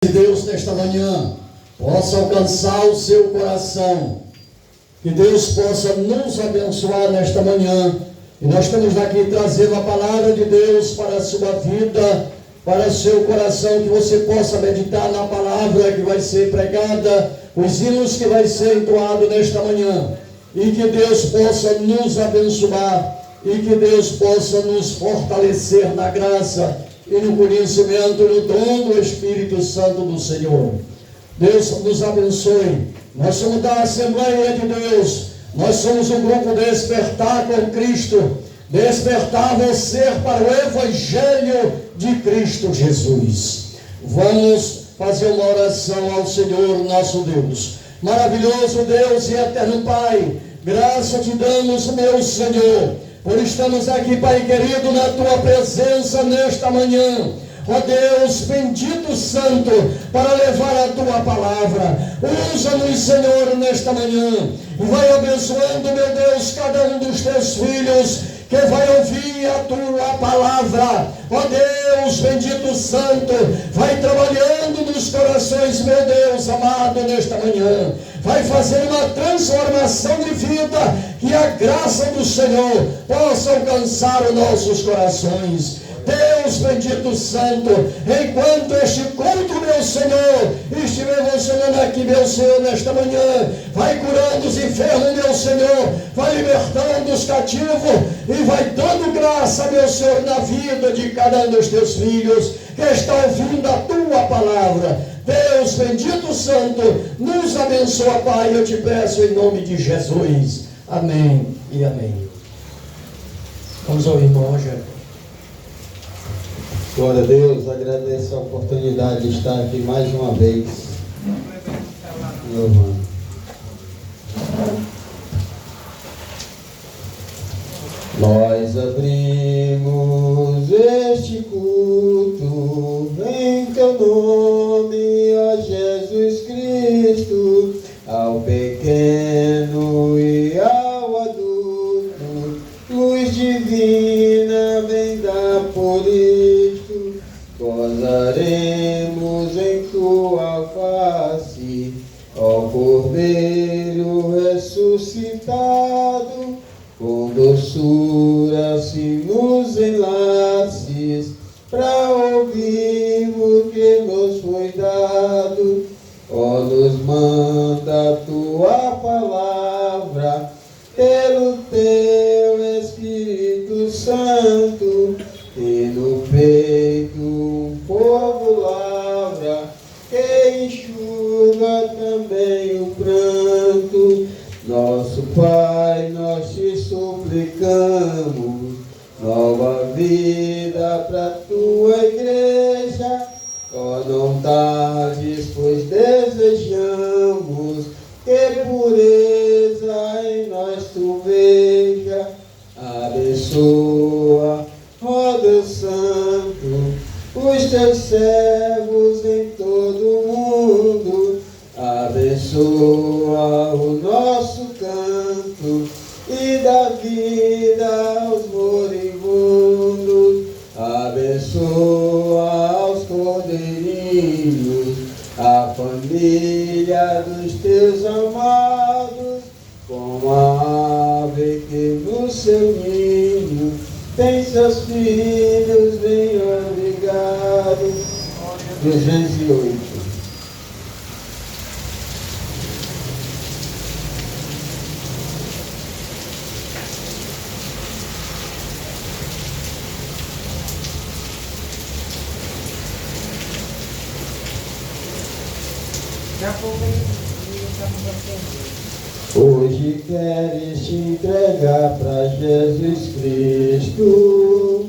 Que Deus nesta manhã possa alcançar o seu coração, que Deus possa nos abençoar nesta manhã, e nós estamos aqui trazendo a palavra de Deus para a sua vida, para o seu coração, que você possa meditar na palavra que vai ser pregada, os hinos que vai ser entoado nesta manhã, e que Deus possa nos abençoar, e que Deus possa nos fortalecer na graça e no conhecimento e no dom do Espírito Santo do Senhor. Deus nos abençoe. Nós somos da Assembleia de Deus, nós somos um grupo Despertar com Cristo, despertar você para o Evangelho de Cristo Jesus. Vamos fazer uma oração ao Senhor nosso Deus. Maravilhoso Deus e eterno Pai, graça te damos, meu Senhor, por estarmos aqui, Pai querido, na Tua presença nesta manhã. Ó Deus, bendito Santo, para levar a Tua palavra. Usa-nos, Senhor, nesta manhã, e vai abençoando, meu Deus, cada um dos Teus filhos que vai ouvir a Tua palavra. Ó Deus, bendito Santo, vai trabalhando nos corações, meu Deus amado, nesta manhã. Vai fazer uma transformação de vida, que a graça do Senhor possa alcançar os nossos corações. Deus bendito Santo, enquanto este culto, meu Senhor, estiver funcionando aqui, meu Senhor, nesta manhã, vai curando os enfermos, meu Senhor, vai libertando os cativos e vai dando graça, meu Senhor, na vida de cada um dos teus filhos que está ouvindo a Tua palavra. Deus bendito Santo, nos abençoa, Pai, eu te peço em nome de Jesus. Amém e amém. Vamos ao irmão Rogério. Glória a Deus, agradeço a oportunidade de estar aqui mais uma vez. Louvando. Nós abrimos este culto em Teu nome, ó Jesus Cristo, ao pequeno e ao adulto, luz divina vem dar por isto, gozaremos em Tua face, ó Cordeiro ressuscitado, com doçura se nos enlaces, para ouvirmos o que nos foi dado. Ó, nos manda a Tua palavra, pelo Teu Espírito Santo, e no peito um fogo lavra, que enxuga também o pranto. Nosso Pai, nós te suplicamos, nova vida para Tua igreja. Ó, não tardes, pois desejamos que pureza em nós Tu veja. Abençoa, ó Deus Santo, os Teus servos em todo o mundo. Abençoa o nosso canto e dá vida aos moribundos. Abençoa aos cordeirinhos, a família dos Teus amados, como a ave que no seu ninho tem seus filhos bem obrigado. 208. Hoje queres te entregar para Jesus Cristo,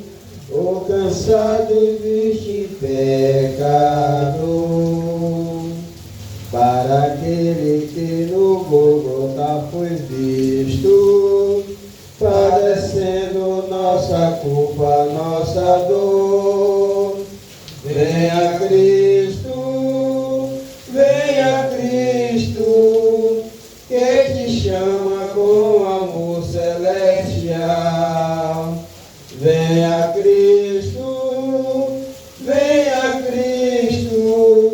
o cansado e visto em pecado, para aquele que no Gólgota foi visto, padecendo nossa culpa, nossa dor. Venha Cristo, venha Cristo, que te chama com amor celestial. Venha Cristo, venha Cristo,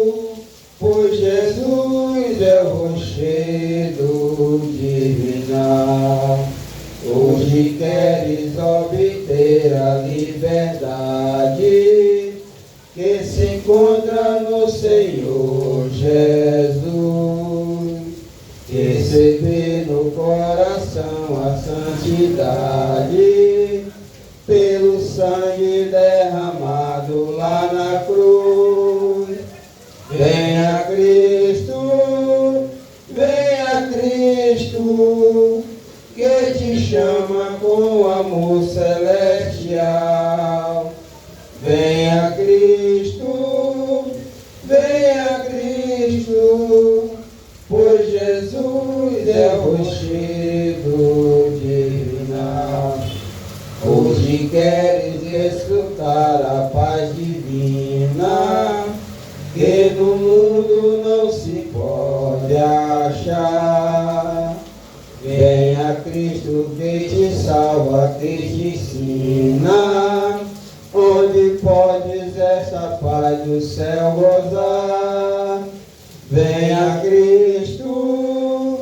no Senhor Jesus, receber no coração a santidade, pelo sangue derramado lá na cruz. Venha Cristo, que te chama com amor celestial. Venha Cristo, pois Jesus é o rochedo divinal. Hoje queres desfrutar a paz divina, que no mundo não se pode achar. Venha Cristo que te salva, que te ensina, onde podes essa paz do céu gozar. Venha Cristo,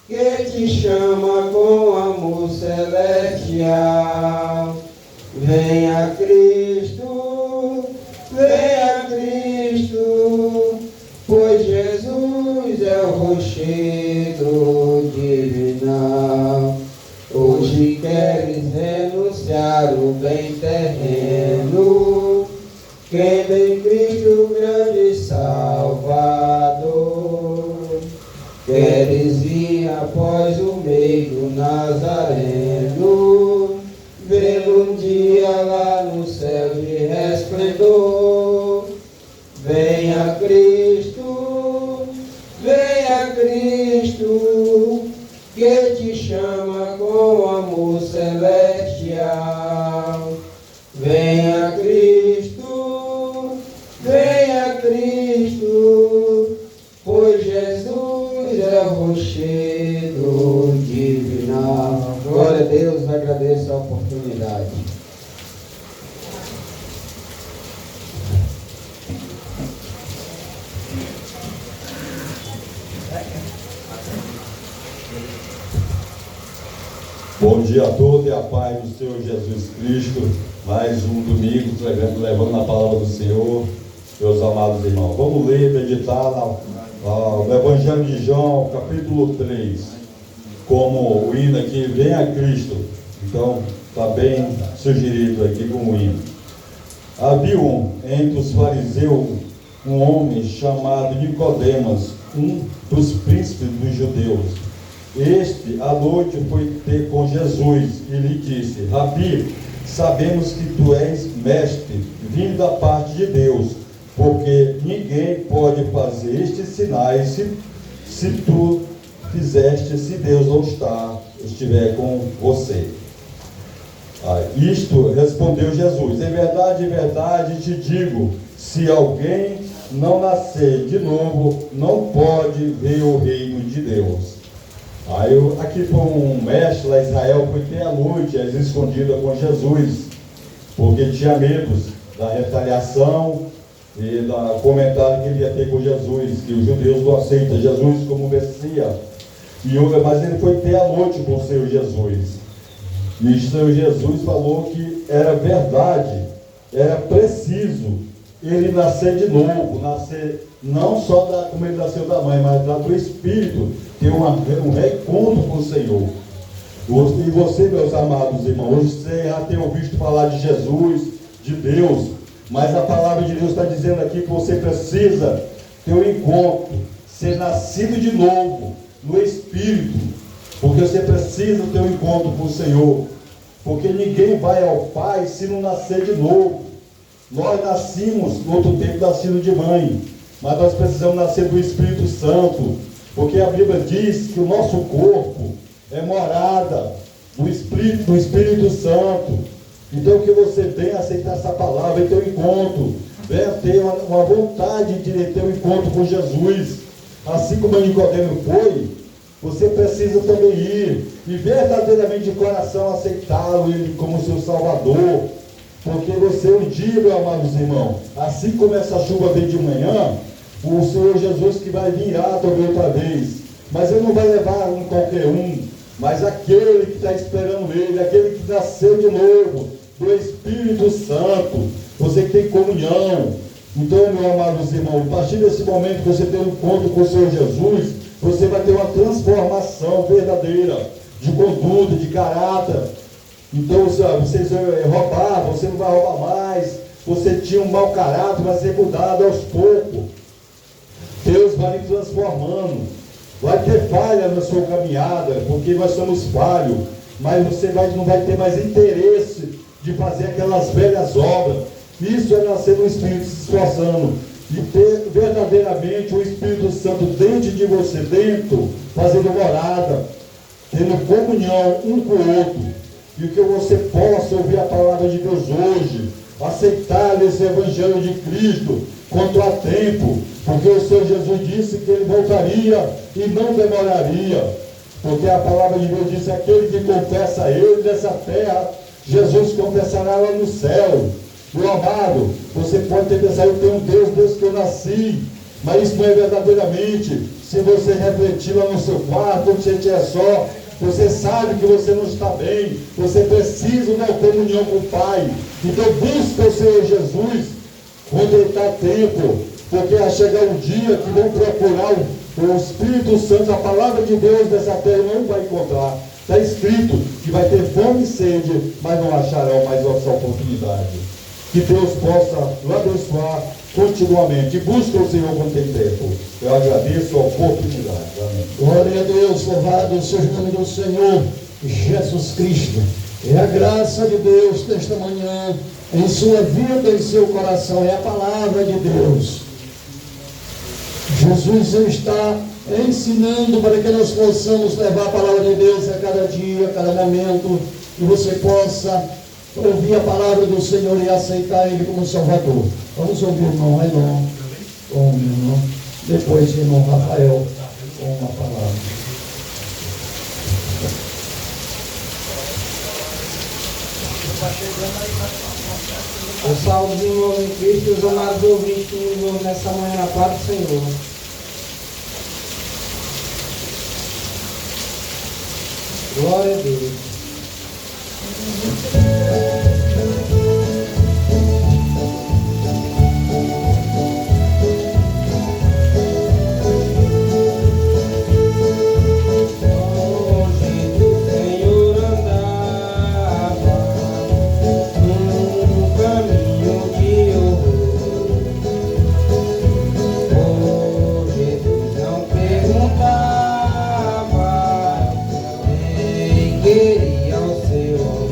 que te chama com amor celestial. Venha Cristo, pois Jesus é o rochedo divinal. Hoje queres renunciar o bem terreno, crendo em Cristo, grande Salvador. Queres ir após o meio nazareno, vê-lo um dia lá no céu de resplendor. Venha Cristo, que te chama com amor celestial. Venha Cristo, pois Jesus é o rochedo divinal. Glória a Deus, agradeço a oportunidade. Bom dia a todos e a paz do Senhor Jesus Cristo. Mais um domingo levando a palavra do Senhor, meus amados irmãos. Vamos ler, meditar no Evangelho de João, capítulo 3. Como o hino aqui, venha Cristo. Então, está bem sugerido aqui como hino. Havia entre os fariseus um homem chamado Nicodemos, um dos príncipes dos judeus. Este, à noite, foi ter com Jesus e lhe disse: Rabi, sabemos que tu és mestre, vindo da parte de Deus, porque ninguém pode fazer estes sinais se tu fizeste, se Deus não estiver com você. Isto respondeu Jesus: em verdade te digo, se alguém não nascer de novo, não pode ver o reino de Deus. Aqui foi um mestre lá em Israel, foi ter a noite, às escondidas com Jesus, porque tinha medo da retaliação e do comentário que ele ia ter com Jesus, que os judeus não aceitam Jesus como Messias. Mas ele foi ter a noite com o Senhor Jesus. E o Senhor Jesus falou que era verdade, era preciso ele nascer de novo, nascer não só como ele nasceu da mãe, mas do Espírito, ter um reencontro com o Senhor. E você, meus amados irmãos, hoje você já tem ouvido falar de Jesus, de Deus, mas a palavra de Deus está dizendo aqui que você precisa ter um encontro, ser nascido de novo, no Espírito, porque você precisa ter um encontro com o Senhor, porque ninguém vai ao Pai se não nascer de novo. Nós nascimos, no outro tempo, nascidos de mãe, mas nós precisamos nascer do Espírito Santo, porque a Bíblia diz que o nosso corpo é morada do Espírito Santo. Então que você venha aceitar essa palavra, venha ter um encontro, venha ter uma vontade de ter um encontro com Jesus. Assim como Nicodemo foi, você precisa também ir e verdadeiramente de coração aceitá-lo Ele como seu Salvador. Porque você um dia, meus amados irmãos, assim como essa chuva vem de manhã, o Senhor Jesus que vai virar também outra vez. Mas Ele não vai levar qualquer um, mas aquele que está esperando Ele, aquele que nasceu de novo, do Espírito Santo, você que tem comunhão. Então, meu amados irmãos, a partir desse momento que você tem um encontro com o Senhor Jesus, você vai ter uma transformação verdadeira de conduta, de caráter. Então, você roubar, você não vai roubar mais. Você tinha um mau caráter, vai ser mudado aos poucos. Deus vai lhe transformando. Vai ter falha na sua caminhada, porque nós somos falhos. Mas você não vai ter mais interesse de fazer aquelas velhas obras. Isso é nascer no Espírito se esforçando. E ter verdadeiramente o Espírito Santo dentro de você, fazendo morada, tendo comunhão um com o outro. E que você possa ouvir a palavra de Deus hoje, aceitar esse Evangelho de Cristo quanto há tempo, porque o Senhor Jesus disse que Ele voltaria e não demoraria, porque a palavra de Deus diz: aquele que confessa a Ele nessa terra, Jesus confessará lá no céu. Meu amado, você pode ter pensado: eu tenho um Deus desde que eu nasci, mas isso não é verdadeiramente. Se você refletir lá no seu quarto, quando você estiver só, você sabe que você não está bem, você precisa de uma comunhão com o Pai. Então busca o Senhor Jesus quando Ele está a tempo, porque vai chegar um dia que vão procurar o Espírito Santo, a palavra de Deus nessa terra não vai encontrar. Está escrito que vai ter fome e sede, mas não acharão mais essa oportunidade. Que Deus possa nos abençoar continuamente. E busca o Senhor quando tem tempo. Eu agradeço a oportunidade. Amém. Glória a Deus, louvado seja o nome do Senhor Jesus Cristo. É a graça de Deus nesta manhã, em sua vida e seu coração, é a palavra de Deus. Jesus está ensinando para que nós possamos levar a palavra de Deus a cada dia, a cada momento, e você possa ouvir a palavra do Senhor e aceitar Ele como Salvador. Vamos ouvir o irmão Ailon, com o irmão, depois o irmão Rafael, com uma palavra. Eu salvo os irmãos em Cristo e os amados ouvintes que nos ouvem nessa manhã na paz do Senhor. Glória a Deus. Queria o seu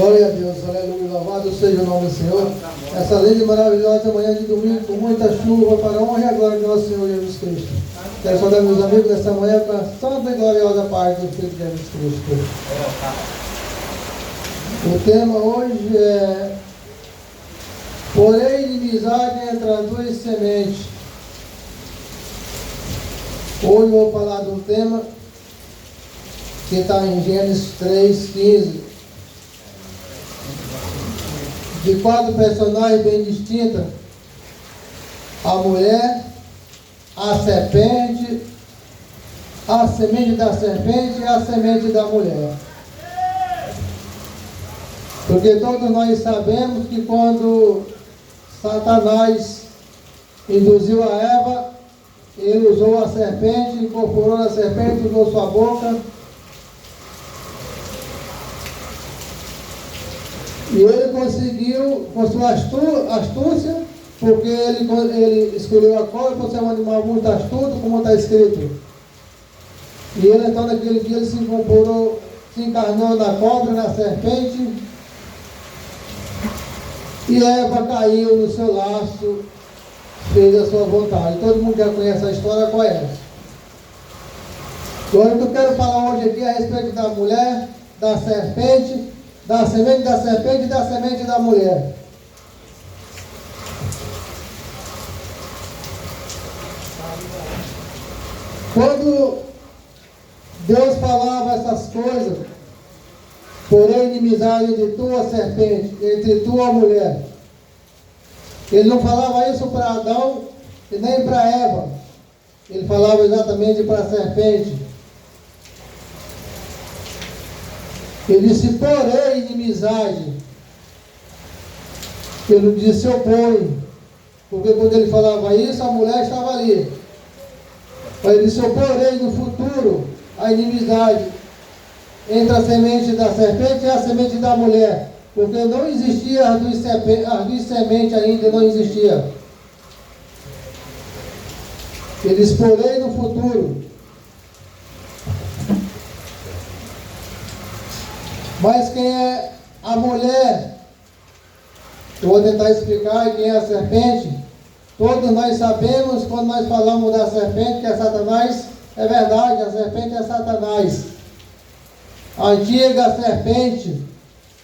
Glória a Deus, aleluia, louvado seja o nome do Senhor. Essa linda e maravilhosa manhã de domingo, com muita chuva, para a honra e a glória do nosso Senhor Jesus Cristo. Quero saudar meus amigos nessa manhã com a santa e gloriosa paz do Filho de Jesus Cristo. O tema hoje é: porém, inimizade entre as duas sementes. Hoje eu vou falar de um tema que está em Gênesis 3:15. De 4 personagens bem distintas: a mulher, a serpente, a semente da serpente e a semente da mulher. Porque todos nós sabemos que quando Satanás induziu a Eva, ele usou a serpente, incorporou a serpente, usou sua boca. E ele conseguiu, com sua astúcia, porque ele escolheu a cobra por ser um animal muito astuto, como está escrito. E ele então naquele dia ele se incorporou, se encarnou na cobra, na serpente. E Eva caiu no seu laço, fez a sua vontade. Todo mundo já conhece a história, qual é essa? Agora o que eu quero falar hoje aqui é a respeito da mulher, da serpente, da semente da serpente e da semente da mulher. Quando Deus falava essas coisas, porém inimizade entre tu, a serpente, entre tu, a mulher, ele não falava isso para Adão e nem para Eva. Ele falava exatamente para a serpente. Ele disse, porém, inimizade. Ele disse, opõe. Porque quando ele falava isso, a mulher estava ali. Mas ele disse, porém, no futuro, a inimizade entre a semente da serpente e a semente da mulher. Porque não existia as duas sementes ainda, não existia. Ele disse, porém, no futuro. Mas quem é a mulher? Eu vou tentar explicar quem é a serpente. Todos nós sabemos, quando nós falamos da serpente, que é Satanás, é verdade, a serpente é Satanás. A antiga serpente,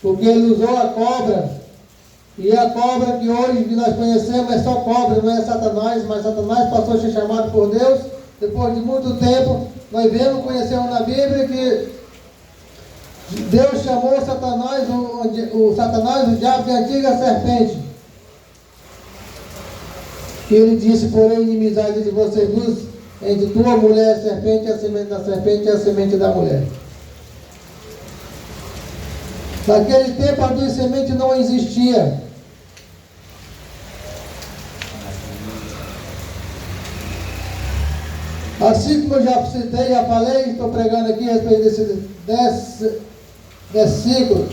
porque ele usou a cobra, e a cobra que hoje que nós conhecemos é só cobra, não é Satanás, mas Satanás passou a ser chamado por Deus. Depois de muito tempo, nós conhecemos na Bíblia que Deus chamou Satanás, o diabo, de antiga serpente. E ele disse, porém, inimizade de vocês duas, entre tua mulher, a serpente, a semente da serpente e a semente da mulher. Naquele tempo, a duas sementes não existia. Assim como eu já citei, já falei, estou pregando aqui a respeito desse versículo.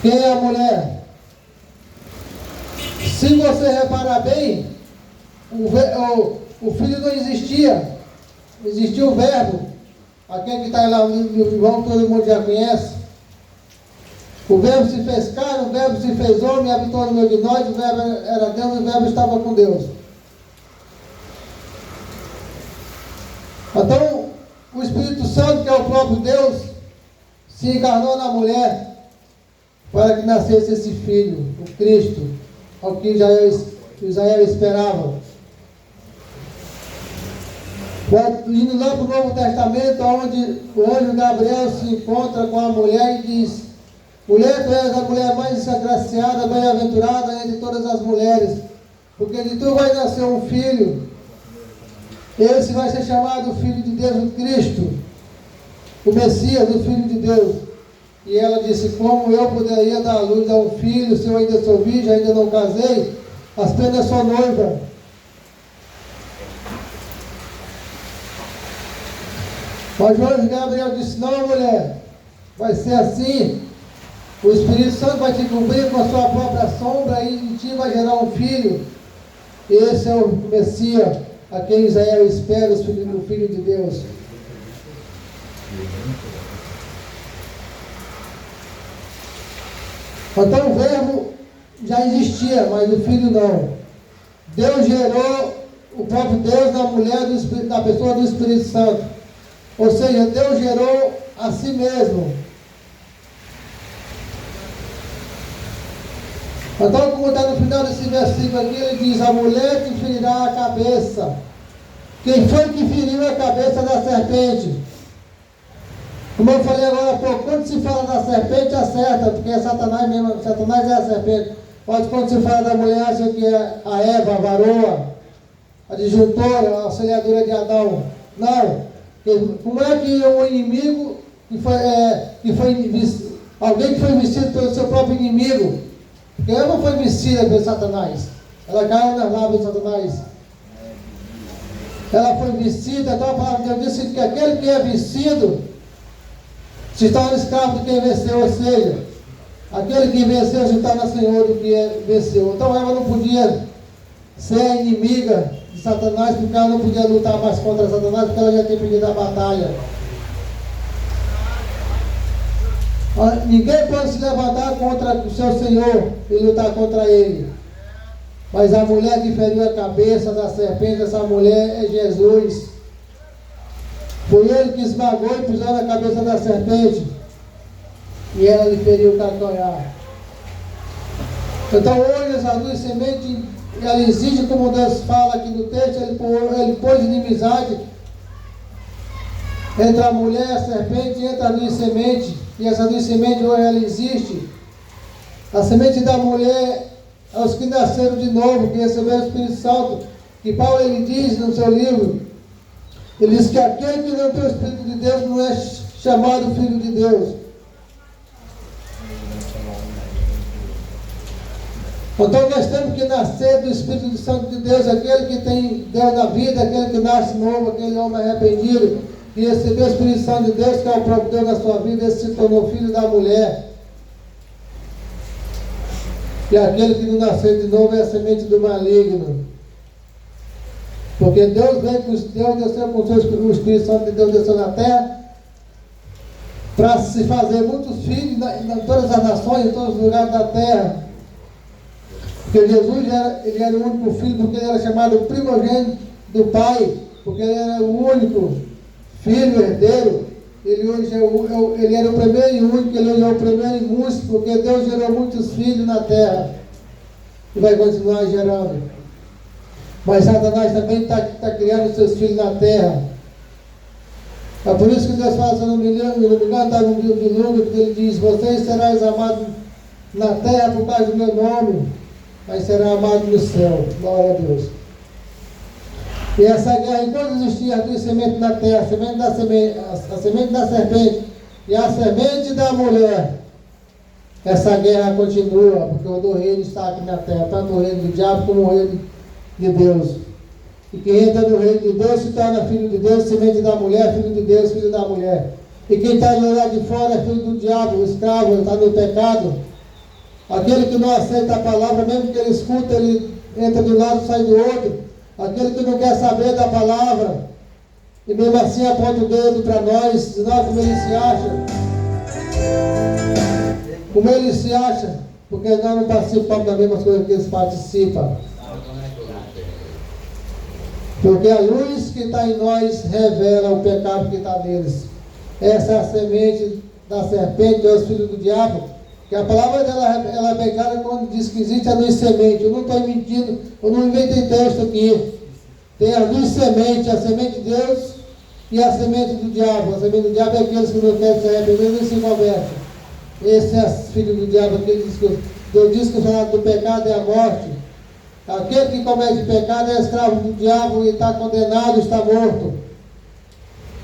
Quem é a mulher? Se você reparar bem, o filho não existia. Existia o verbo. Aquele que está lá no livro de João, todo mundo já conhece. O verbo se fez carne, o verbo se fez homem, habitou no meio de nós, o verbo era Deus, o verbo estava com Deus. Então, o Espírito Santo, que é o próprio Deus, se encarnou na mulher para que nascesse esse filho, o Cristo, ao que Israel esperava. Indo lá para o Novo Testamento, onde o anjo Gabriel se encontra com a mulher e diz, mulher, tu és a mulher mais agraciada, bem-aventurada entre todas as mulheres, porque de tu vai nascer um filho. Esse vai ser chamado o Filho de Deus, o Cristo, o Messias, o Filho de Deus. E ela disse, como eu poderia dar à luz a um filho, se eu ainda sou virgem, ainda não casei, apenas sou noiva. Mas o anjo Gabriel disse, não, mulher, vai ser assim, o Espírito Santo vai te cobrir com a sua própria sombra e em ti vai gerar um filho. Esse é o Messias, a quem Israel espera, o Filho de Deus. Então o verbo já existia, mas o filho não. Deus gerou o próprio Deus na mulher, da pessoa do Espírito Santo. Ou seja, Deus gerou a si mesmo. Então, como está no final desse versículo aqui, ele diz: a mulher te ferirá a cabeça. Quem foi que feriu a cabeça da serpente? Como eu falei agora há pouco, quando se fala da serpente, acerta, porque é Satanás mesmo, Satanás é a serpente. Mas quando se fala da mulher, acha que é a Eva, a varoa, a disjuntora, a auxiliadora de Adão. Não. Como é que um inimigo, alguém que foi vencido pelo seu próprio inimigo, porque ela não foi vencida pelo Satanás, ela caiu nas lábias de Satanás. Ela foi vencida, então a palavra de Deus disse que aquele que é vencido se torna escravo de quem venceu, ou seja, aquele que venceu se torna senhor do que venceu. Então ela não podia ser a inimiga de Satanás, porque ela não podia lutar mais contra Satanás, porque ela já tinha perdido a batalha. Ninguém pode se levantar contra o seu Senhor e lutar contra ele. Mas a mulher que feriu a cabeça da serpente, essa mulher é Jesus. Foi ele que esmagou e pisou na cabeça da serpente. E ela lhe feriu o calcanhar. Então hoje essa luz semente, ela exige, como Deus fala aqui no texto, ele pôs inimizade entre a mulher e a serpente, e entre a luz semente. E essa luz semente hoje ela existe. A semente da mulher é os que nasceram de novo, que receberam o Espírito Santo. E Paulo ele diz no seu livro, ele diz que aquele que não tem o Espírito de Deus não é chamado filho de Deus. Então nós temos que nascer do Espírito Santo de Deus, aquele que tem Deus na vida, aquele que nasce novo, aquele homem arrependido, e receber o Espírito Santo de Deus, que é o próprio Deus na sua vida, ele se tornou filho da mulher. E aquele que não nasceu de novo é a semente do maligno. Porque Deus desceu com o Espírito Santo de Deus desceu na terra para se fazer muitos filhos em todas as nações, em todos os lugares da terra. Porque Jesus ele era o único filho, porque ele era chamado primogênito do Pai, porque ele era o único filho, herdeiro. Ele era o primeiro e único, ele é o primeiro e único, porque Deus gerou muitos filhos na terra e vai continuar gerando. Mas Satanás também está criando seus filhos na terra. É por isso que Deus fala, se não me engano, está no livro de Lucas, que ele diz: vocês serão amados na terra por causa do meu nome, mas serão amados no céu. Glória a Deus. E essa guerra, enquanto existia a semente na terra, a semente da serpente e a semente da mulher, essa guerra continua, porque o do reino está aqui na terra, tanto o reino do diabo como o reino de Deus. E quem entra no reino de Deus se torna filho de Deus, semente da mulher, filho de Deus, filho da mulher. E quem está do lado de fora é filho do diabo, escravo, está no pecado. Aquele que não aceita a palavra, mesmo que ele escuta, ele entra de um lado e sai do outro. Aquele que não quer saber da palavra, e mesmo assim aponta o dedo para nós, diz: não, como ele se acha. Como ele se acha, porque nós não participamos das mesmas coisas que eles participam. Porque a luz que está em nós revela o pecado que está neles. Essa é a semente da serpente, é os filhos do diabo. Que a palavra dela ela é bem clara quando diz que existe a luz semente. Eu não estou mentindo, eu não inventei texto aqui. Tem a luz semente, a semente de Deus e a semente do diabo. A semente do diabo é aqueles que não querem se arrepender nem se convertem. Esse é filho do diabo, aquele que Deus diz que o salário do pecado é a morte. Aquele que comete pecado é escravo do diabo e está condenado, está morto.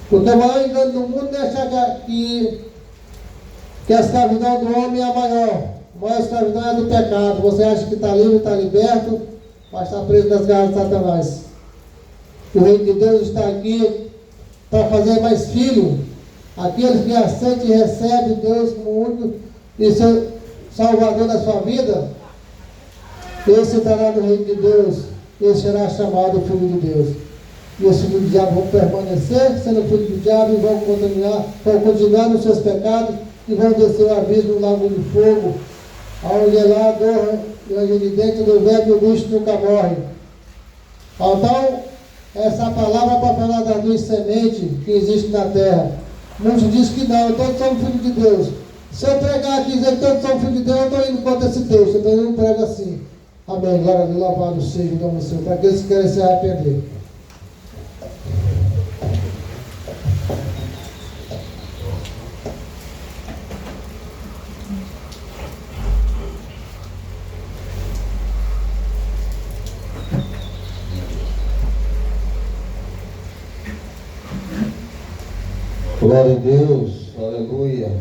Porque o maior engano do mundo é achar que a escravidão do homem é a maior. A maior escravidão é do pecado. Você acha que está livre, está liberto, mas está preso nas garras de Satanás. O reino de Deus está aqui para fazer mais filho. Aqueles que aceitam e recebem Deus como único e seu Salvador da sua vida, esse estará no reino de Deus, esse será chamado filho de Deus. E os filhos do diabo vão permanecer sendo filhos do diabo e vão continuar nos seus pecados e vão descer o abismo no lago de fogo, Ao gelar a dor de dentro do velho, o bicho nunca morre. Então, essa palavra é para falar das duas sementes que existem na terra. Muitos dizem que não, todos somos filhos de Deus. Se eu pregar aqui e dizer que todos somos filhos de Deus, eu estou indo contra esse texto, então eu não prego assim. Amém. Glória a Deus, louvado seja o nome do Senhor, para aqueles que querem se arrepender. Glória a Deus, aleluia.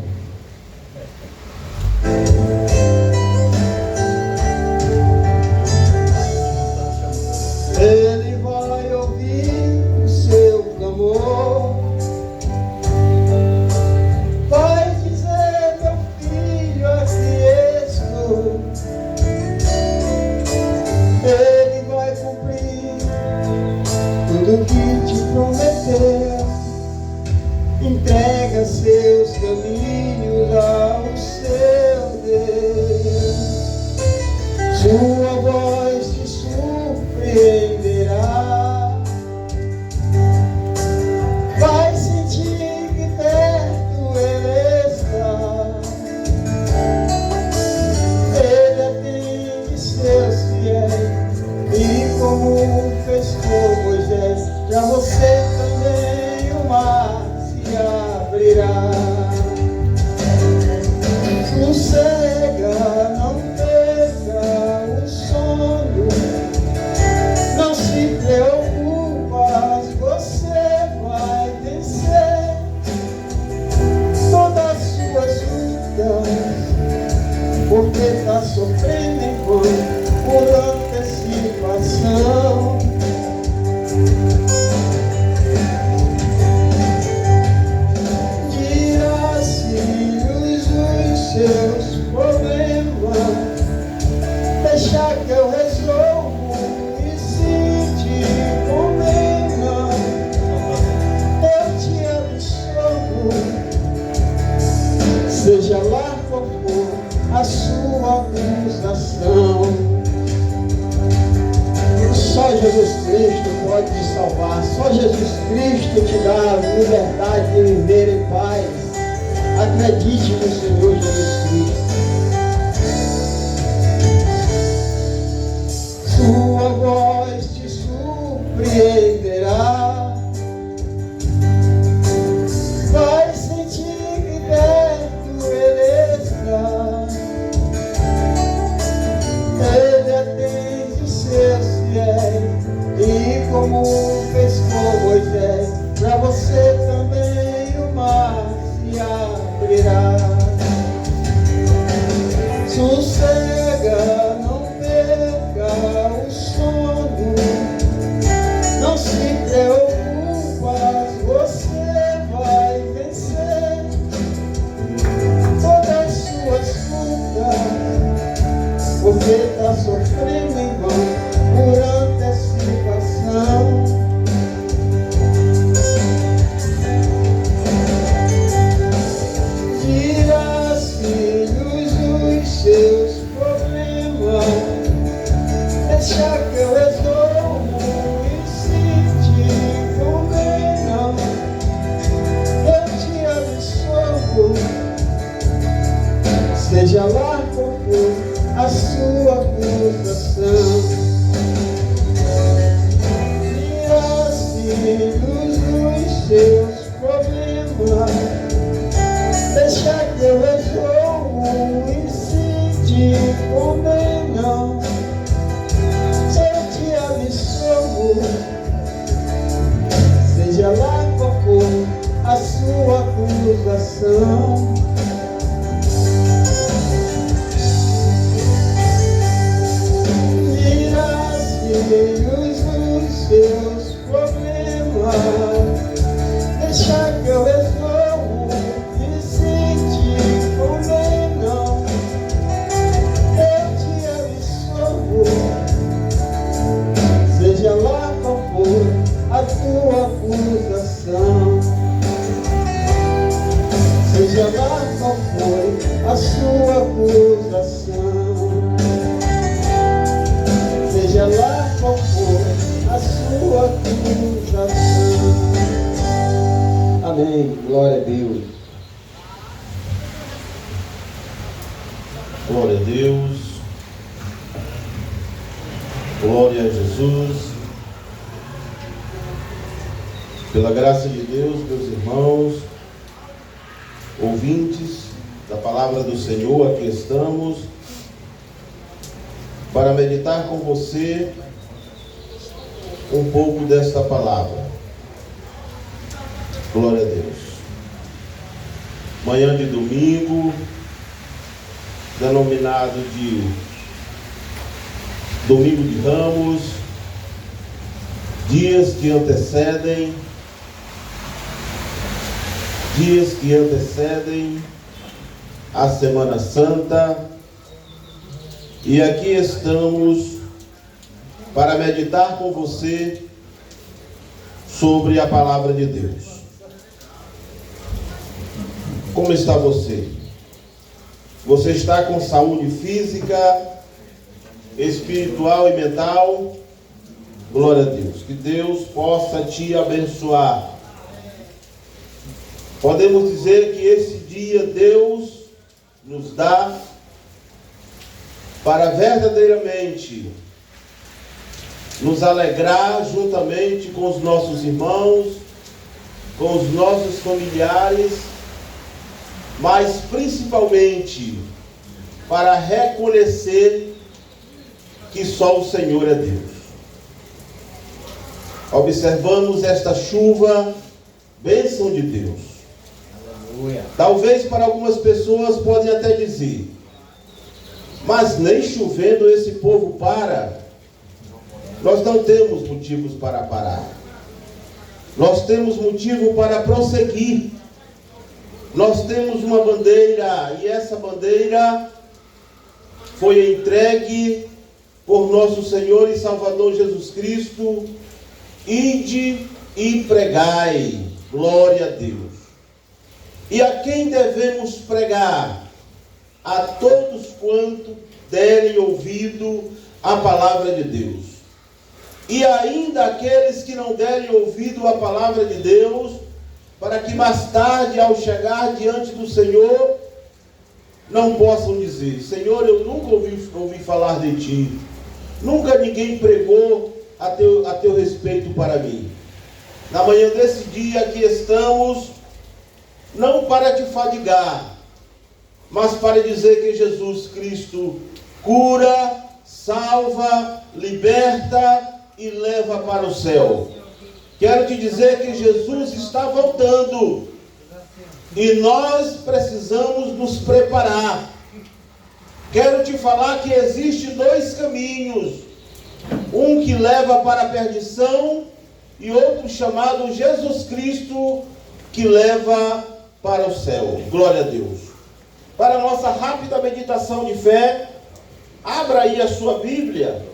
Ele vai ouvir o seu clamor, vai dizer: meu filho, aqui estou. Ele vai cumprir tudo que te prometeu. Entrega seus caminhos ao seu Deus. Sua voz te surpreenderá. Vai sentir que perto Ele está. Ele atende seus fiéis, e como fez com Moisés, pra você também o mar se abrirá. Sossega, não perca o sono, não se preocupa, você vai vencer todas as suas lutas, porque está sofrendo em vão por antecipação. Seus problemas, deixa que eu resolvo, e se te condena, eu te absolvo. Seja lá qual for a sua acusação, só Jesus Cristo pode te salvar, só Jesus Cristo te dá a liberdade de viver em paz. Acredite no Senhor Jesus Cristo. Sua voz te surpreenderá. Vai sentir que perto Ele está. Ele atende seus fiéis, e como fez com Moisés, pra você também o mar se abrirá. Sossega, não perca o sono, não se preocupa, você vai vencer todas as suas lutas, porque está sofrendo em vão por antecipação. Seus problemas, deixa que eu resolvo, e se te condenam, eu te absolvo. Seja lá qual for a sua acusação. Tira-se dos seus problemas, deixa que eu resolvo, e te condenam, eu te absolvo. Seja lá qual for a sua acusação. Tira-se os seus problemas, deixa que eu resolvo, e se te condenam, seja lá qual for a tua acusação, seja lá qual for a sua acusação. Amém. Glória a Deus. Glória a Deus. Glória a Jesus. Pela graça de Deus, meus irmãos, ouvintes da palavra do Senhor, aqui estamos para meditar com você um pouco desta palavra. Glória a Deus. Manhã de domingo, denominado de Domingo de Ramos, dias que antecedem a Semana Santa, e aqui estamos para meditar com você sobre a palavra de Deus. Como está você? Você está com saúde física, espiritual e mental? Glória a Deus. Que Deus possa te abençoar. Podemos dizer que esse dia Deus nos dá para verdadeiramente nos alegrar juntamente com os nossos irmãos, com os nossos familiares, mas principalmente para reconhecer que só o Senhor é Deus. Observamos esta chuva, bênção de Deus. Aleluia. Talvez para algumas pessoas podem até dizer, mas nem chovendo esse povo para. Nós não temos motivos para parar. Nós temos motivo para prosseguir. Nós temos uma bandeira, e essa bandeira foi entregue por nosso Senhor e Salvador Jesus Cristo. Ide e pregai. Glória a Deus. E a quem devemos pregar? A todos quanto derem ouvido à palavra de Deus. E ainda aqueles que não derem ouvido à palavra de Deus, para que mais tarde, ao chegar diante do Senhor, não possam dizer: Senhor, eu nunca ouvi falar de Ti. Nunca ninguém pregou a teu respeito para mim. Na manhã desse dia aqui estamos, não para te fadigar, mas para dizer que Jesus Cristo cura, salva, liberta e leva para o céu. Quero te dizer que Jesus está voltando e nós precisamos nos preparar. Quero te falar que existem dois caminhos, um que leva para a perdição e outro chamado Jesus Cristo, que leva para o céu. Glória a Deus. Para a nossa rápida meditação de fé, abra aí a sua Bíblia.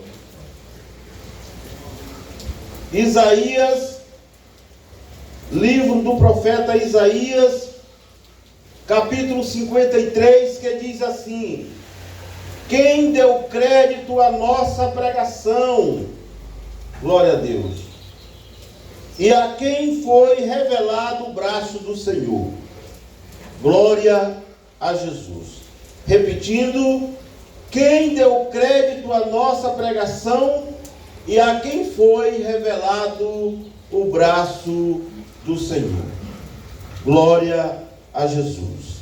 Isaías, livro do profeta Isaías, capítulo 53, que diz assim: quem deu crédito à nossa pregação? Glória a Deus. E a quem foi revelado o braço do Senhor? Glória a Jesus. Repetindo, quem deu crédito à nossa pregação e a quem foi revelado o braço do Senhor? Glória a Jesus.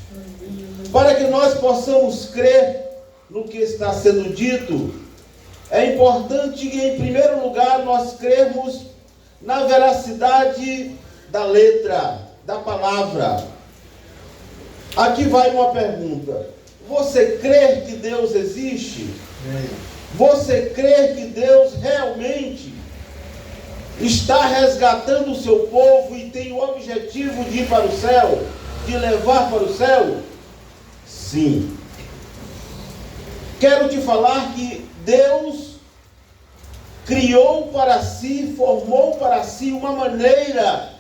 Para que nós possamos crer no que está sendo dito, é importante que, em primeiro lugar, nós cremos na veracidade da letra, da palavra. Aqui vai uma pergunta: você crê que Deus existe? Você crê que Deus realmente está resgatando o seu povo e tem o objetivo de ir para o céu, de levar para o céu? Sim. Quero te falar que Deus criou para si, formou para si uma maneira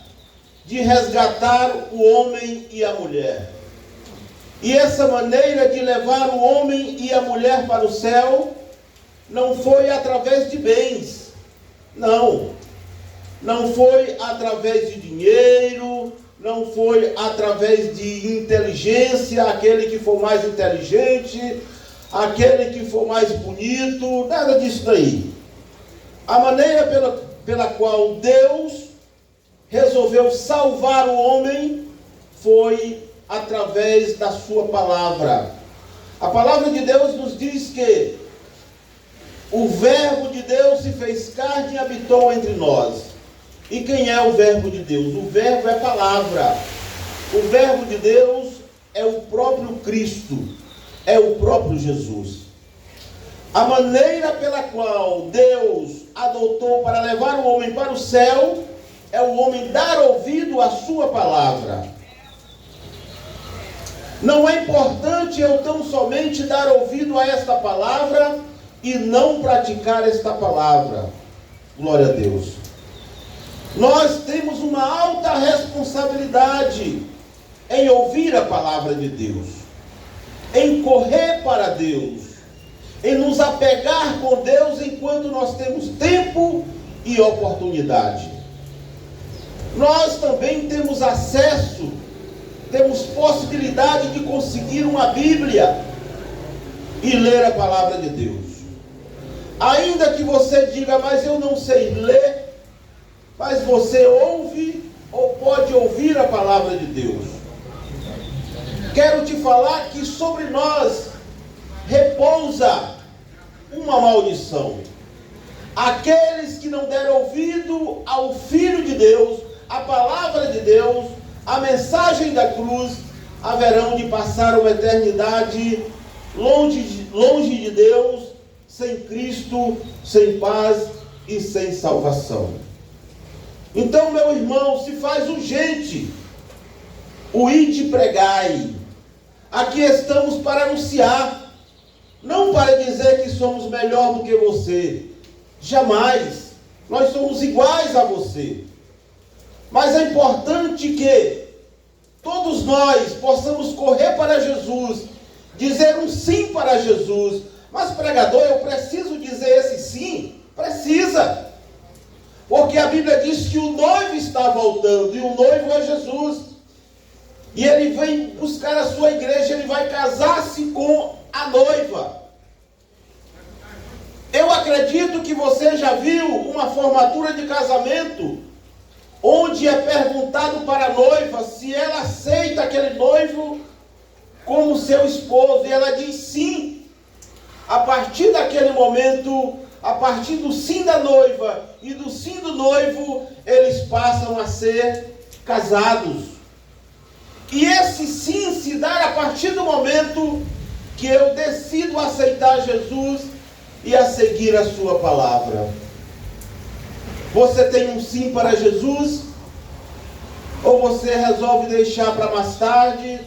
de resgatar o homem e a mulher. E essa maneira de levar o homem e a mulher para o céu não foi através de bens. Não foi através de dinheiro, não foi através de inteligência, aquele que for mais inteligente, aquele que for mais bonito, nada disso daí. A maneira pela qual Deus resolveu salvar o homem foi através da sua palavra. A palavra de Deus nos diz que o verbo de Deus se fez carne e habitou entre nós. E quem é o verbo de Deus? O verbo é palavra. O verbo de Deus é o próprio Cristo, é o próprio Jesus. A maneira pela qual Deus adotou para levar o homem para o céu é o homem dar ouvido à sua palavra. Não é importante eu tão somente dar ouvido a esta palavra e não praticar esta palavra. Glória a Deus. Nós temos uma alta responsabilidade em ouvir a palavra de Deus, em correr para Deus, em nos apegar com Deus enquanto nós temos tempo e oportunidade. Nós também temos acesso, temos possibilidade de conseguir uma Bíblia e ler a palavra de Deus. Ainda que você diga, mas eu não sei ler, mas você ouve ou pode ouvir a palavra de Deus. Quero te falar que sobre nós repousa uma maldição. Aqueles que não deram ouvido ao Filho de Deus, a palavra de Deus, a mensagem da cruz, haverão de passar uma eternidade longe de Deus, sem Cristo, sem paz e sem salvação. Então, meu irmão, se faz urgente o ide pregai. Aqui estamos para anunciar, não para dizer que somos melhor do que você. Jamais. Nós somos iguais a você. Mas é importante que todos nós possamos correr para Jesus, dizer um sim para Jesus. Mas, pregador, eu preciso dizer esse sim? Precisa. Porque a Bíblia diz que o noivo está voltando, e o noivo é Jesus. E ele vem buscar a sua igreja, ele vai casar-se com a noiva. Eu acredito que você já viu uma formatura de casamento, onde é perguntado para a noiva se ela aceita aquele noivo como seu esposo, e ela diz sim. A partir daquele momento, a partir do sim da noiva e do sim do noivo, eles passam a ser casados. E esse sim se dá a partir do momento que eu decido aceitar Jesus e a seguir a sua palavra. Você tem um sim para Jesus? Ou você resolve deixar para mais tarde?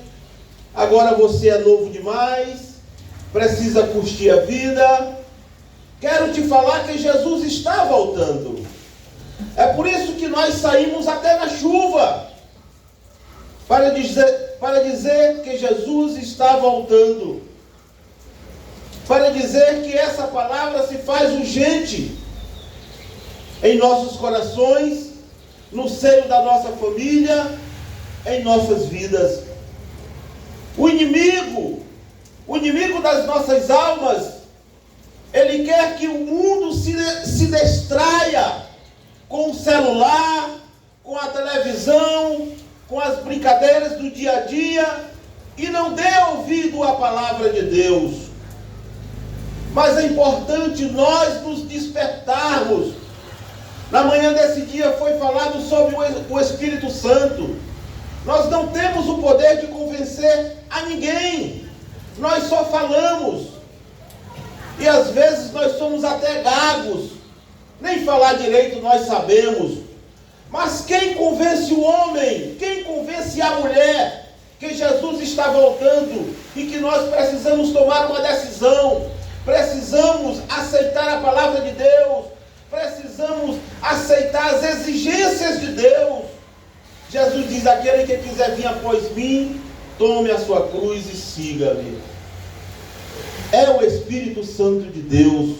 Agora você é novo demais, precisa curtir a vida. Quero te falar que Jesus está voltando. É por isso que nós saímos até na chuva, para dizer que Jesus está voltando, para dizer que essa palavra se faz urgente em nossos corações, no seio da nossa família, em nossas vidas. O inimigo das nossas almas, ele quer que o mundo se distraia com o celular, com a televisão, com as brincadeiras do dia a dia, e não dê ouvido à palavra de Deus. Mas é importante nós nos despertarmos. Na manhã desse dia foi falado sobre o Espírito Santo. Nós não temos o poder de convencer a ninguém. Nós só falamos. E às vezes nós somos até gagos. Nem falar direito nós sabemos. Mas quem convence o homem? Quem convence a mulher que Jesus está voltando e que nós precisamos tomar uma decisão? Precisamos aceitar a palavra de Deus. Precisamos aceitar as exigências de Deus. Jesus diz: aquele que quiser vir após mim, tome a sua cruz e siga-me. É o Espírito Santo de Deus.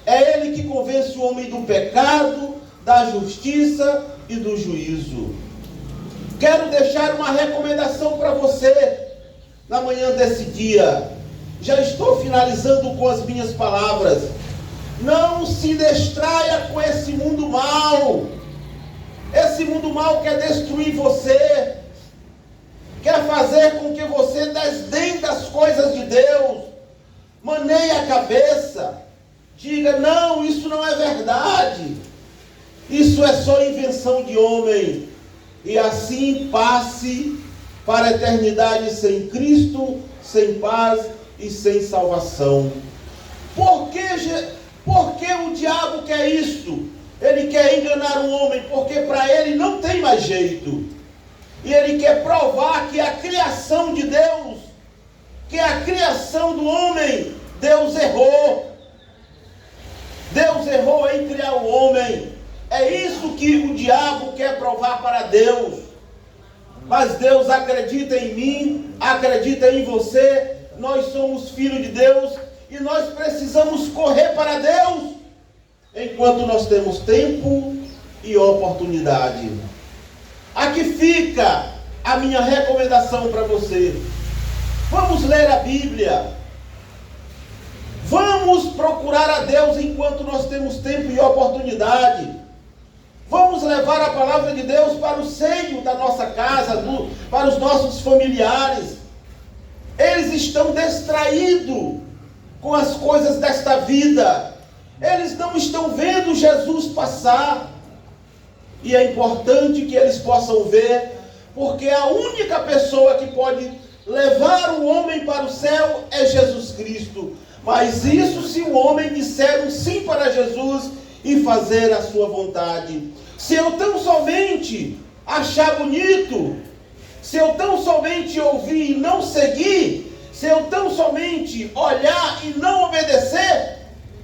É Ele que convence o homem do pecado, da justiça e do juízo. Quero deixar uma recomendação para você na manhã desse dia. Já estou finalizando com as minhas palavras. Não se distraia com esse mundo mal. Esse mundo mal quer destruir você, quer fazer com que você desdenhe das coisas de Deus, maneie a cabeça, diga: não, isso não é verdade, isso é só invenção de homem, e assim passe para a eternidade sem Cristo, sem paz e sem salvação. Por que o diabo quer isso? Ele quer enganar o homem, porque para ele não tem mais jeito. E ele quer provar que a criação de Deus, que a criação do homem, Deus errou. Deus errou em criar o homem. É isso que o diabo quer provar para Deus. Mas Deus acredita em mim, acredita em você. Nós somos filhos de Deus e nós precisamos correr para Deus enquanto nós temos tempo e oportunidade. Aqui fica a minha recomendação para você. Vamos ler a Bíblia. Vamos procurar a Deus enquanto nós temos tempo e oportunidade. Vamos levar a palavra de Deus para o seio da nossa casa, para os nossos familiares. Eles estão distraídos com as coisas desta vida. Eles não estão vendo Jesus passar. E é importante que eles possam ver, porque a única pessoa que pode levar o homem para o céu é Jesus Cristo. Mas isso se o homem disser um sim para Jesus e fazer a sua vontade. Se eu tão somente achar bonito, se eu tão somente ouvir e não seguir, se eu tão somente olhar e não obedecer,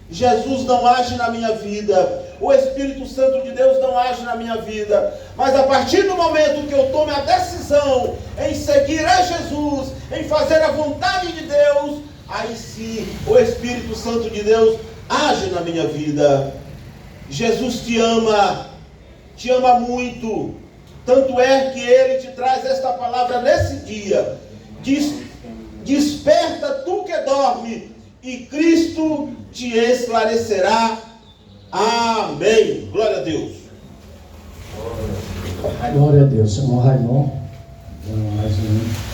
Jesus não age na minha vida, o Espírito Santo de Deus não age na minha vida. Mas a partir do momento que eu tome a decisão em seguir a Jesus, em fazer a vontade de Deus, aí sim o Espírito Santo de Deus age na minha vida. Jesus te ama muito, tanto é que Ele te traz esta palavra nesse dia. Desperta tu que dorme, e Cristo te esclarecerá. Amém. Glória a Deus. Glória a Deus. Irmão Raimundo, mais um.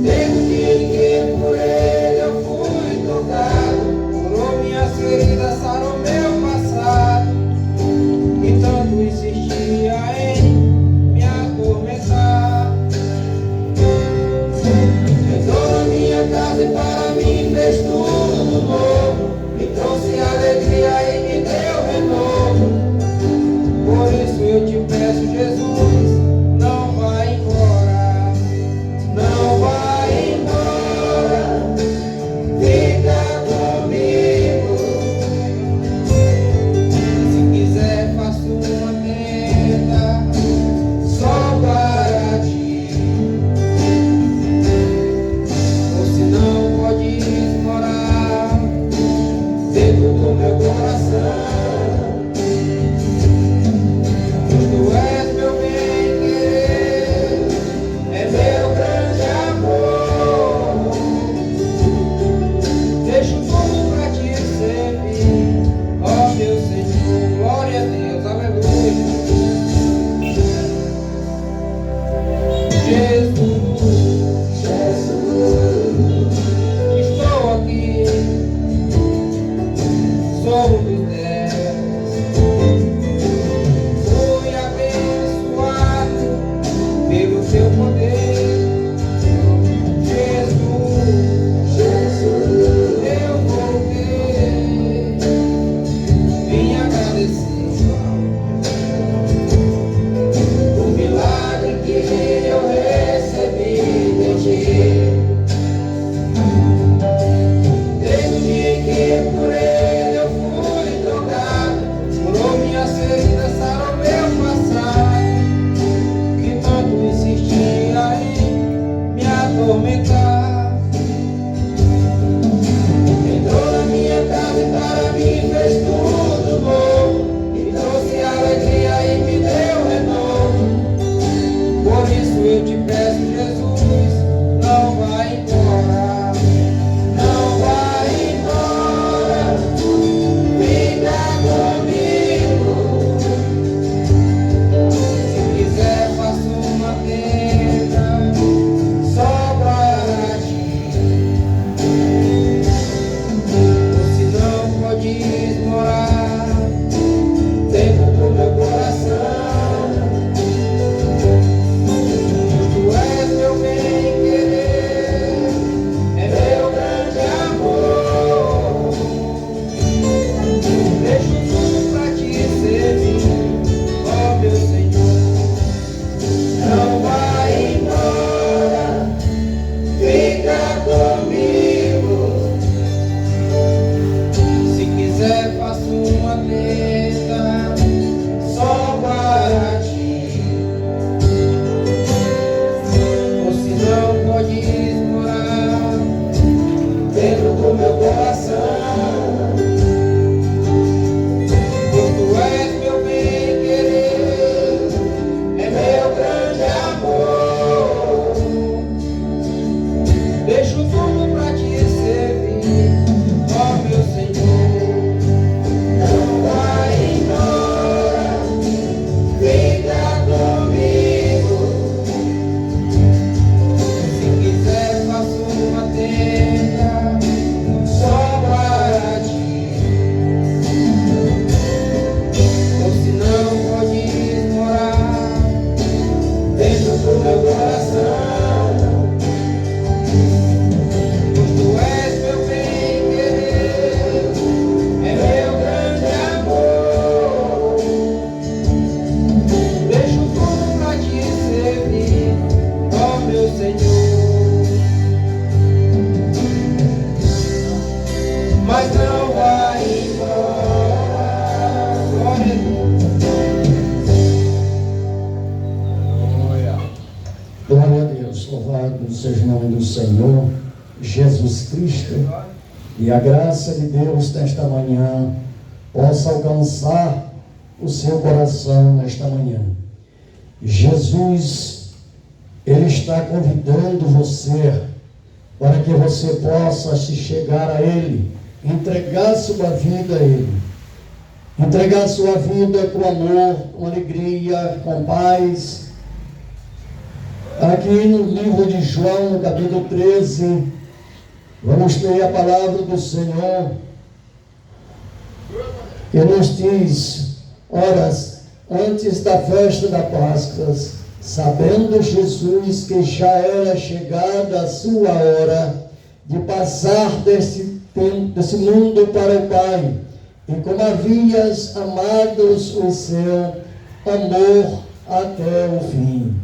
Desde que por ele eu fui seja o nome do Senhor Jesus Cristo, e a graça de Deus nesta manhã possa alcançar o seu coração nesta manhã. Jesus, Ele está convidando você para que você possa se chegar a Ele, entregar sua vida a Ele, entregar sua vida com amor, com alegria, com paz. Aqui no livro de João, no capítulo 13, vamos ler a palavra do Senhor, que nos diz: ora, antes da festa da Páscoa, sabendo Jesus que já era chegada a sua hora de passar desse mundo para o Pai, e como havias amado o seu amor até o fim,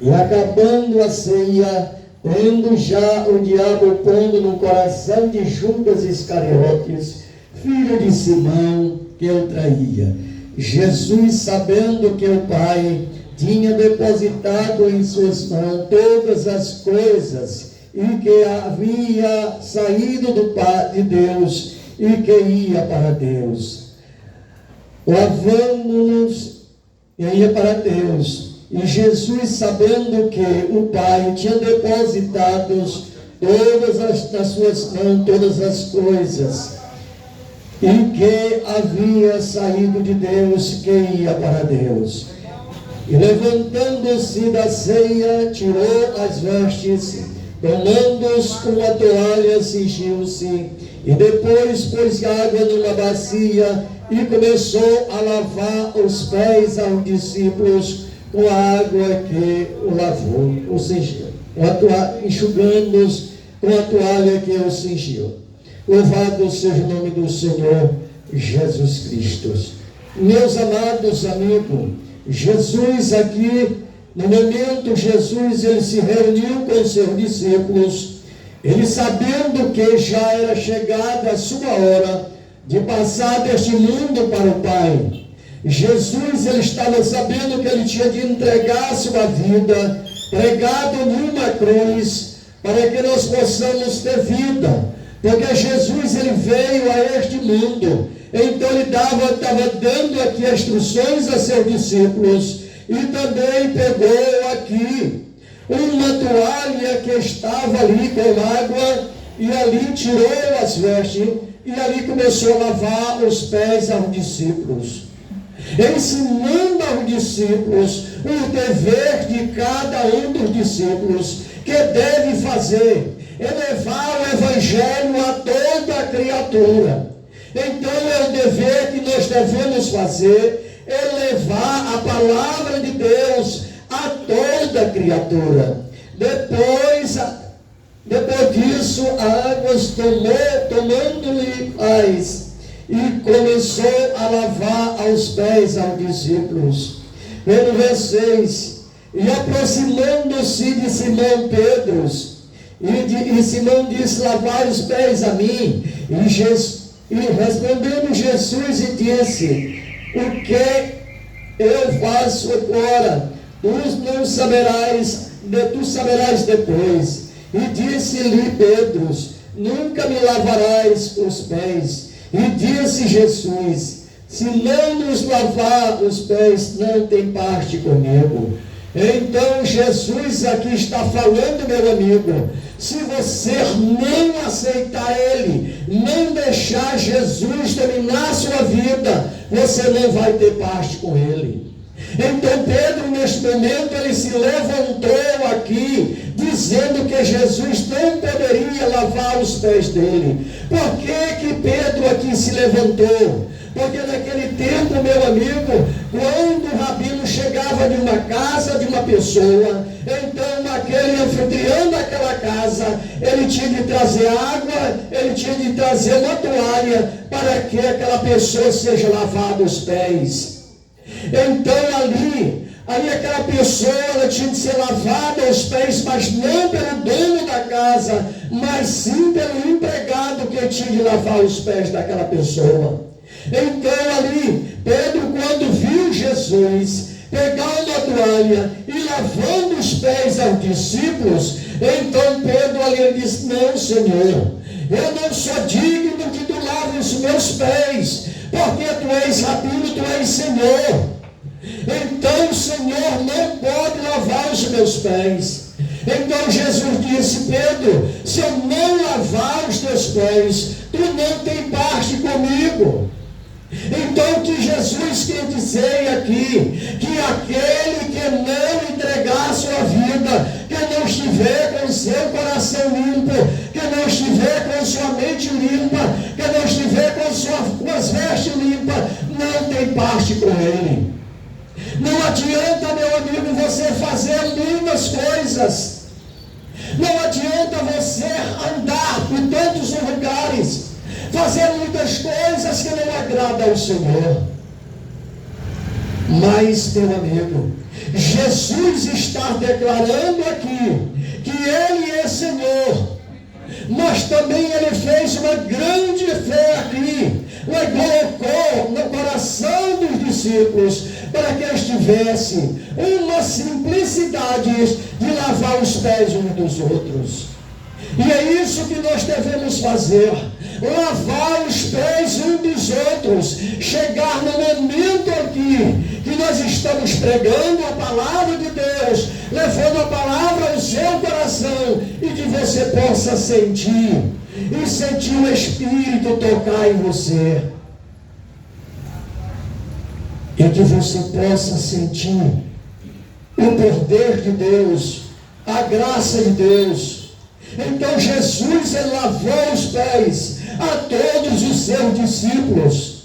e acabando a ceia, tendo já o diabo pondo no coração de Judas Iscariotes, filho de Simão, que o traía, Jesus, sabendo que o Pai tinha depositado em suas mãos todas as coisas, e que havia saído do Pai de Deus, e que ia para Deus, lavando-nos, e ia para Deus. E Jesus, sabendo que o Pai tinha depositado nas suas mãos todas as coisas, e que havia saído de Deus, que ia para Deus, e levantando-se da ceia, tirou as vestes, tomando-os com a toalha, cingiu-se, e depois pôs água numa bacia, e começou a lavar os pés aos discípulos com a água que o lavou, ou seja, enxugando-os com a toalha que o cingiu. Louvado seja o nome do Senhor Jesus Cristo. Meus amados amigos, Jesus aqui, no momento, Jesus, ele se reuniu com seus discípulos, ele sabendo que já era chegada a sua hora de passar deste mundo para o Pai. Jesus, ele estava sabendo que ele tinha de entregar sua vida, pregado numa cruz, para que nós possamos ter vida, porque Jesus, ele veio a este mundo, então ele estava dando aqui instruções a seus discípulos, e também pegou aqui uma toalha que estava ali com água, e ali tirou as vestes, e ali começou a lavar os pés aos discípulos, ensinando aos discípulos o dever de cada um dos discípulos, que deve fazer, é levar o Evangelho a toda a criatura. Então é o dever que nós devemos fazer, é levar a palavra de Deus a toda a criatura. Depois disso, a água tomando-lhe paz, e começou a lavar aos pés aos discípulos. Pelo versículo 6, e aproximando-se de Simão Pedro, e Simão disse: lavai os pés a mim. E respondendo Jesus e disse: o que eu faço agora, tu saberás depois. E disse-lhe Pedro: nunca me lavarás os pés. E disse Jesus: se não nos lavar os pés, não tem parte comigo. Então Jesus aqui está falando, meu amigo, se você não aceitar Ele, não deixar Jesus dominar a sua vida, você não vai ter parte com Ele. Então Pedro, neste momento, ele se levantou aqui, dizendo que Jesus não poderia lavar os pés dele. Por que Pedro aqui se levantou? Porque naquele tempo, meu amigo, quando o rabino chegava de uma casa de uma pessoa, então aquele anfitrião daquela casa, ele tinha de trazer água, ele tinha de trazer uma toalha, para que aquela pessoa seja lavada os pés. Então ali aquela pessoa, ela tinha de ser lavada os pés, mas não pelo dono da casa, mas sim pelo empregado, que tinha de lavar os pés daquela pessoa. Então ali, Pedro, quando viu Jesus pegar uma toalha e lavando os pés aos discípulos, Então Pedro ali disse: não, Senhor, eu não sou digno que tu laves os meus pés, porque tu és rabino, tu és Senhor. Então o Senhor não pode lavar os meus pés. Então Jesus disse: Pedro, se eu não lavar os teus pés, tu não tem parte comigo. Então o que Jesus quer dizer aqui, que aquele que não entregar a sua vida, que não estiver com o seu coração limpo, que não estiver com a sua mente limpa, que não estiver com as vestes limpas, não tem parte com Ele. Não adianta, meu amigo, você fazer muitas coisas. Não adianta você andar por tantos lugares, fazer muitas coisas que não agradam ao Senhor. Mas, meu amigo, Jesus está declarando aqui que Ele é Senhor, mas também Ele fez uma grande fé aqui, Ele colocou no coração dos discípulos para que eles tivessem uma simplicidade de lavar os pés uns dos outros. E é isso que nós devemos fazer, lavar os pés uns dos outros, chegar no momento aqui que nós estamos pregando a palavra de Deus, levando a palavra ao seu coração, e que você possa sentir, e sentir o Espírito tocar em você, e que você possa sentir o poder de Deus, a graça de Deus. Então Jesus lavou os pés a todos os seus discípulos.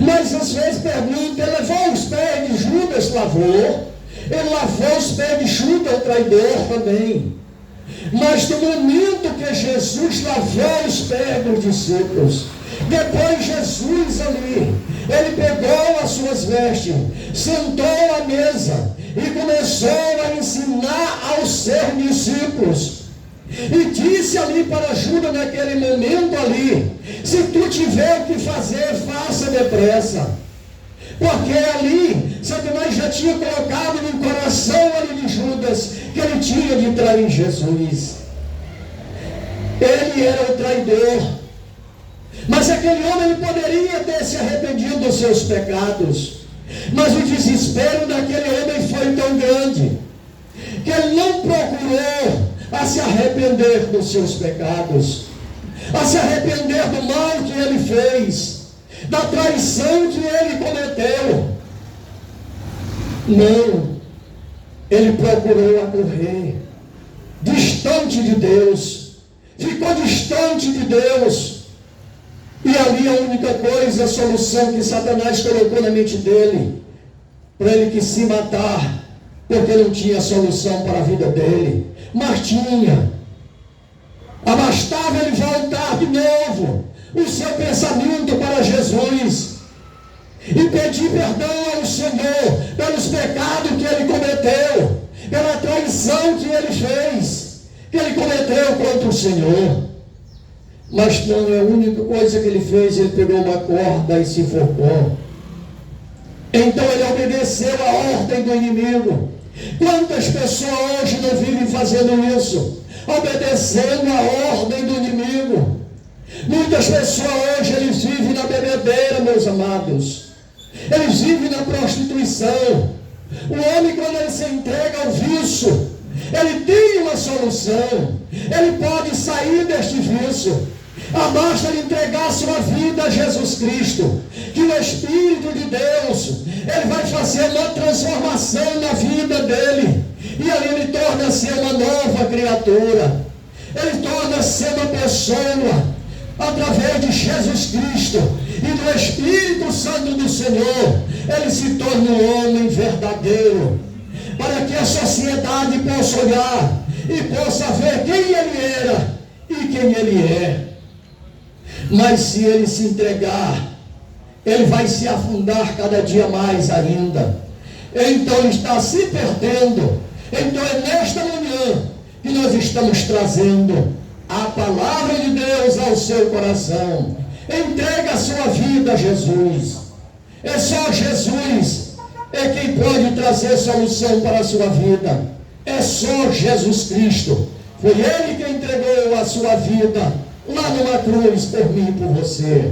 Mas às vezes pergunta: ele lavou os pés de Judas? Lavou. Ele lavou os pés de Judas, o traidor, também. Mas no momento que Jesus lavou os pés dos discípulos, depois Jesus ali, ele pegou as suas vestes, sentou à mesa e começou a ensinar aos seus discípulos. E disse ali para Judas naquele momento ali: se tu tiver o que fazer, faça depressa. Porque ali, Satanás já tinha colocado no coração ali de Judas que ele tinha de trair Jesus. Ele era o traidor. Mas aquele homem, ele poderia ter se arrependido dos seus pecados. Mas o desespero daquele homem foi tão grande que ele não procurou a se arrepender dos seus pecados, a se arrepender do mal que ele fez, da traição que ele cometeu. Não, ele procurou a correr distante de Deus, ficou distante de Deus. E ali a única coisa, a solução que Satanás colocou na mente dele, para ele que se matar, porque não tinha solução para a vida dele. Mas tinha. Bastava ele voltar de novo o seu pensamento para Jesus e pedir perdão ao Senhor pelos pecados que ele cometeu, pela traição que ele fez, que ele cometeu contra o Senhor. Mas não é a única coisa que ele fez. Ele pegou uma corda e se enforcou. Então ele obedeceu a ordem do inimigo. Quantas pessoas hoje não vivem fazendo isso? Obedecendo a ordem do inimigo. Muitas pessoas hoje, eles vivem na bebedeira, meus amados. Eles vivem na prostituição. O homem, quando ele se entrega ao vício, ele tem uma solução. Ele pode sair deste vício. Basta ele entregar sua vida a Jesus Cristo, que o Espírito de Deus, ele vai fazer uma transformação na vida dele, e ali ele torna-se uma nova criatura, ele torna-se uma pessoa, através de Jesus Cristo e do Espírito Santo do Senhor, ele se torna um homem verdadeiro, para que a sociedade possa olhar e possa ver quem ele era e quem ele é. Mas se ele se entregar, ele vai se afundar cada dia mais ainda. Então ele está se perdendo. Então é nesta manhã que nós estamos trazendo a palavra de Deus ao seu coração. Entrega a sua vida a Jesus. É só Jesus é quem pode trazer solução para a sua vida. é só Jesus Cristo. Foi Ele que entregou a sua vida lá numa cruz por mim e por você.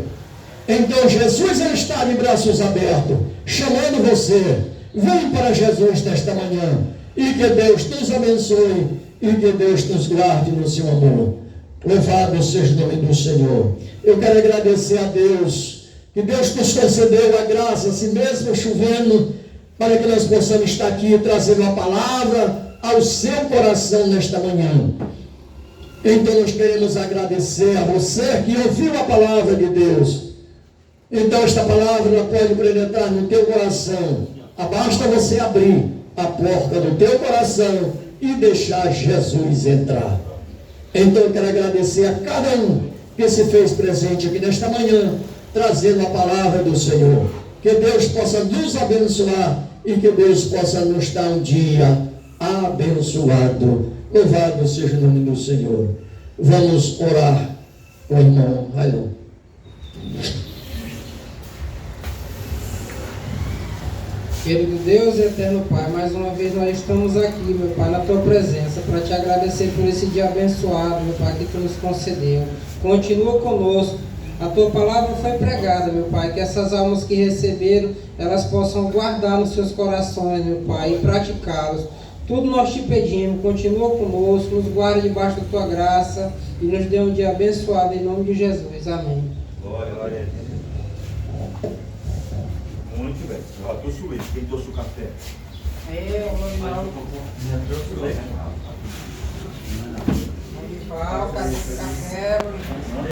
Então Jesus está de braços abertos, chamando você. Vem para Jesus nesta manhã. E que Deus nos abençoe e que Deus nos guarde no seu amor. Louvado seja o nome do Senhor. Eu quero agradecer a Deus, que Deus nos concedeu a graça, assim mesmo chovendo, para que nós possamos estar aqui trazendo a palavra ao seu coração nesta manhã. Então nós queremos agradecer a você que ouviu a palavra de Deus. Então esta palavra ela pode penetrar no teu coração. Basta você abrir a porta do teu coração e deixar Jesus entrar. Então eu quero agradecer a cada um que se fez presente aqui nesta manhã, trazendo a palavra do Senhor. Que Deus possa nos abençoar e que Deus possa nos dar um dia abençoado. Louvado seja o nome do Senhor. Vamos orar com o irmão Railon. Querido Deus e eterno Pai, mais uma vez nós estamos aqui, meu Pai, na Tua presença, para Te agradecer por esse dia abençoado, meu Pai, que Tu nos concedeu. Continua conosco. A Tua palavra foi pregada, meu Pai, que essas almas que receberam, elas possam guardar nos seus corações, meu Pai, e praticá-los. Tudo nós Te pedimos, continua conosco, nos guarde debaixo da Tua graça e nos dê um dia abençoado em nome de Jesus. Amém. Glória a Deus. Muito bem. Ó, trouxe o leite. Quem trouxe o café? Eu, não. Café.